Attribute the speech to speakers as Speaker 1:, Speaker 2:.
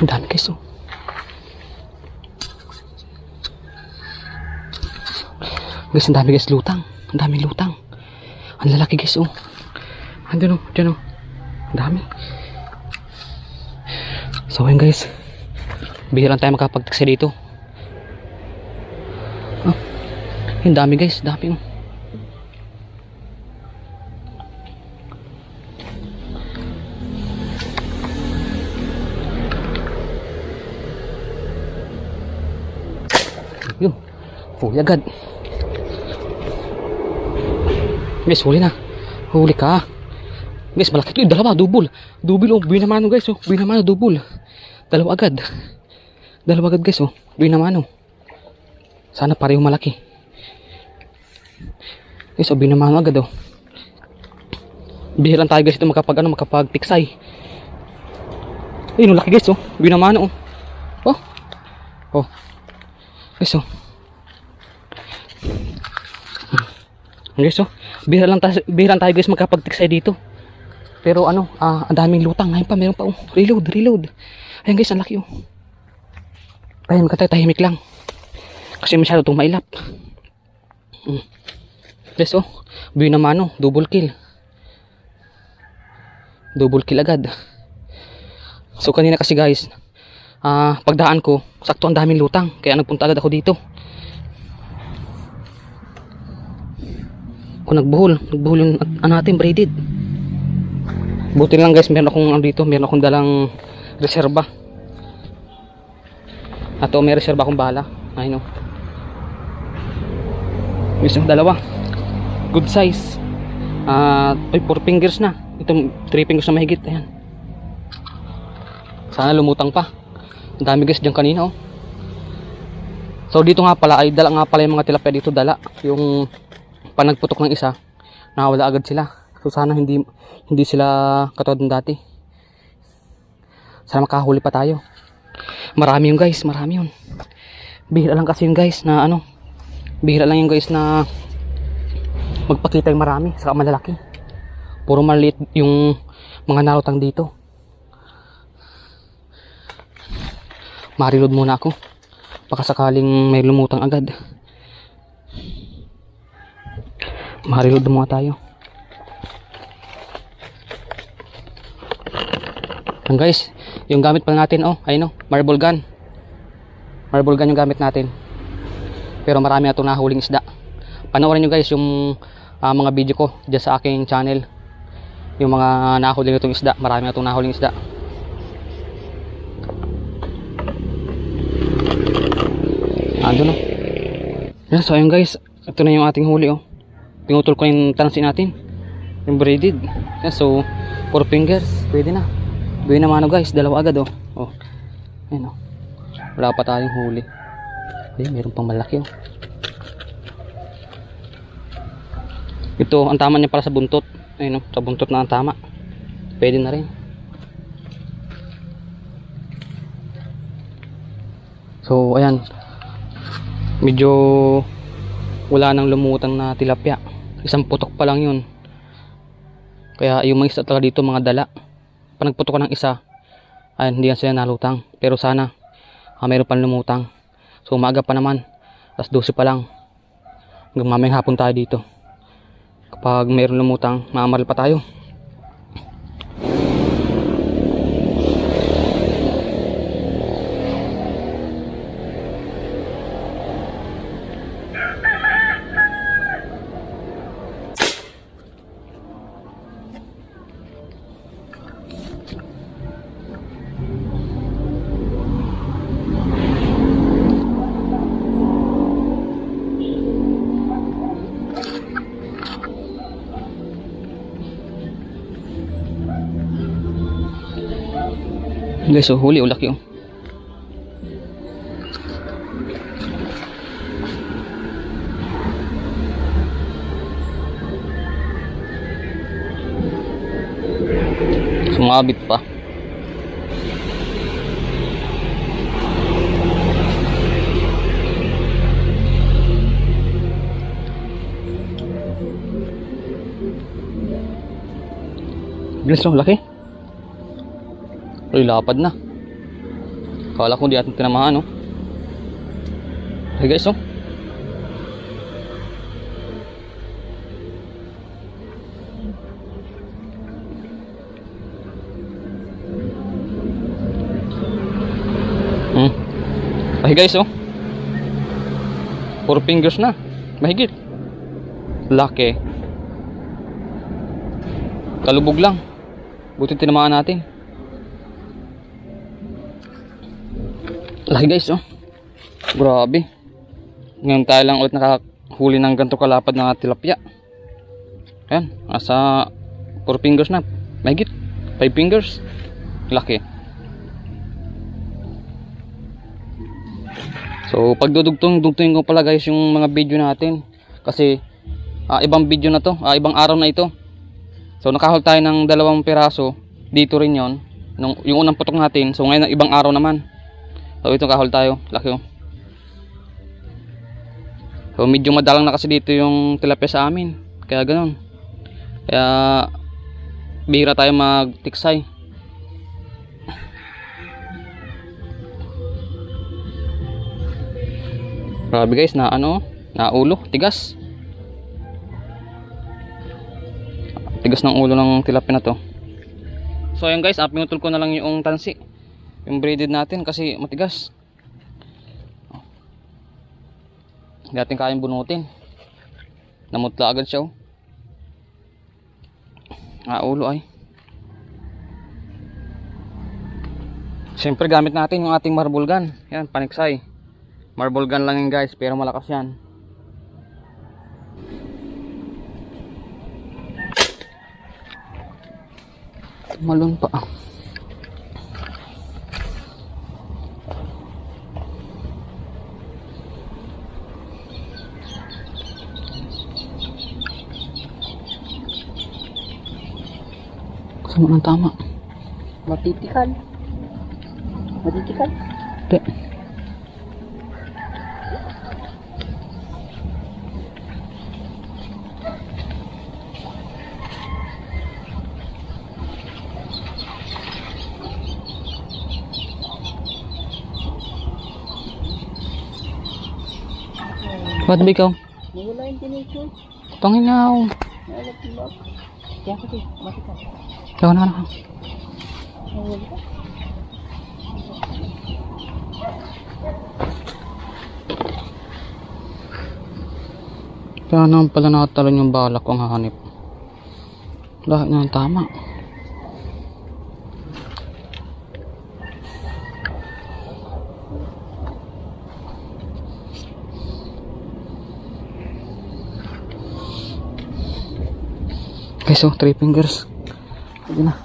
Speaker 1: Ang dami guys oh. Guys, ang dami guys lutang. Ang dami lutang. Ang lalaki guys oh. Andun oh, dyan oh. Ang dami. So ayun guys, bihira lang tayo makapagtaksi dito. Oh, ang dami guys, dami oh. Yun, huli agad. Guys, huli na. Huli ka. Guys, malaki ito. Dalawa, double. Double oh, buhay naman oh guys oh. Buhay naman oh, double. Dalawa agad. Dalawa agad guys oh. Buhay naman oh. Sana pareho malaki. Guys, oh, buhay naman oh, agad oh. Bihiran tayo guys ito makapag-tiksay. Ayun, laki guys oh. Buhay naman oh. Oh. Oh. Guys oh. Guys oh. Bihiran tayo guys magkapag-tiksay dito. Pero ano, ang daming lutang. Ngayon pa, meron pa oh. Reload. Ayan guys, ang laki oh. Tahimik lang. Kasi masyado itong mailap. Guys oh. Buhay naman oh. Double kill. Double kill agad. So kanina kasi guys, pagdaan ko, sakto ang daming lutang. Kaya nagpunta agad ako dito. Kung nagbuhol yung natin braided. Buti lang guys, meron akong dalang reserba. At may reserba akong bala. Ayun oh. Isang dalawa. Good size. 4 fingers na. Ito 3 fingers na mahigit. Ayan. Sana lumutang pa. Ang dami guys dyan kanina oh. So dito nga pala ay dala nga pala yung mga tilapia dito, dala. Yung panagputok ng isa, nakawala agad sila. So sana hindi sila katulad ng dati. Sana makahuli pa tayo. Marami yun guys, marami yun. Bihira lang kasi yun guys na ano. Bihira lang yun guys na magpakita yung marami, saka malalaki. Puro maliit yung mga narutang dito. Ma-reload muna ako. Baka sakaling may lumutang agad. Ma-reload muna tayo. Yan guys, yung gamit pa natin oh, ayun oh, marble gun. Marble gun yung gamit natin. Pero marami na itong nahuling isda. Panoorin nyo guys yung mga video ko dyan sa aking channel. Yung mga nahuling itong isda, marami na itong nahuling isda. Andun oh. Yan, so ayun guys, ito na yung ating huli oh. Pinutol ko yung tansi natin, yung braided. Yan, so 4 fingers, pwede na. Buhay naman guys, dalawa agad oh. Oh. Ayun oh. Wala pa tayong huli. Ayun, meron pang malaki oh. Ito, ang tama niya para sa buntot. Ayun oh, sa buntot na ang tama. Pwede na rin. So, ayan. Medyo wala nang lumutang na tilapia. Isang putok pa lang yun. Kaya yung mga isda talaga dito, mga dala. Panagputok ko ng isa, ay hindi yan sila nalutang. Pero sana mayroon pang lumutang. So umaga pa naman, alas 12 pa lang. Hanggang mamayang hapon tayo dito. Kapag mayroon lumutang, maamaril pa tayo. Guys, so huli, ulaki oh. Sumabit pa. Guys, oh, laki. Uy, lapad na. Kala ko di atin tinamaan, no? Okay guys, oh. Okay guys, oh. 4 fingers na. Mahigit. Laki. Kalubog lang. Buti tinamaan natin. Laki guys, oh. Grabe. Ngayon tayo lang ulit nakahuli ng ganito kalapad na tilapia. Ayan, nasa 4 fingers na. Mahigit 5 fingers. Laki. So pagdudugtong-dugtongin ko pala guys yung mga video natin. Kasi ibang video na to, ibang araw na ito. So nakahol tayo ng 2 piraso. Dito rin yon, yung unang putok natin. So ngayon ibang araw naman. So ito kahol tayo, laki, oh. So medyo madalang na kasi dito yung tilapia sa amin. Kaya ganoon. Kaya bihira tayo magtiksay. Grabe guys, na ulo, tigas. Tigas ng ulo ng tilapia na to. So ayun guys, pinutol ko na lang yung tansi. Yung braided natin kasi matigas. Hindi natin kayang bunutin. Namutla agad siya, oh. Ulo ay. Siyempre gamit natin yung ating marble gun. Yan, paniksay. Marble gun lang yan guys, pero malakas yan. Tumalon pa. Kasama ng tama.
Speaker 2: Matitikal. Matitikal.
Speaker 1: Hindi. Ba't ba ikaw?
Speaker 2: Nawala yung tinito.
Speaker 1: Tangingaw.
Speaker 2: Nawala yung bag. Kaya kasi, matikal.
Speaker 1: Ikaw na.
Speaker 2: Nawala ka?
Speaker 1: Kaya naman pala nakatalon yung balak kong hahanip. Lahat na ang tama. Okay, so 3 fingers. Sige na.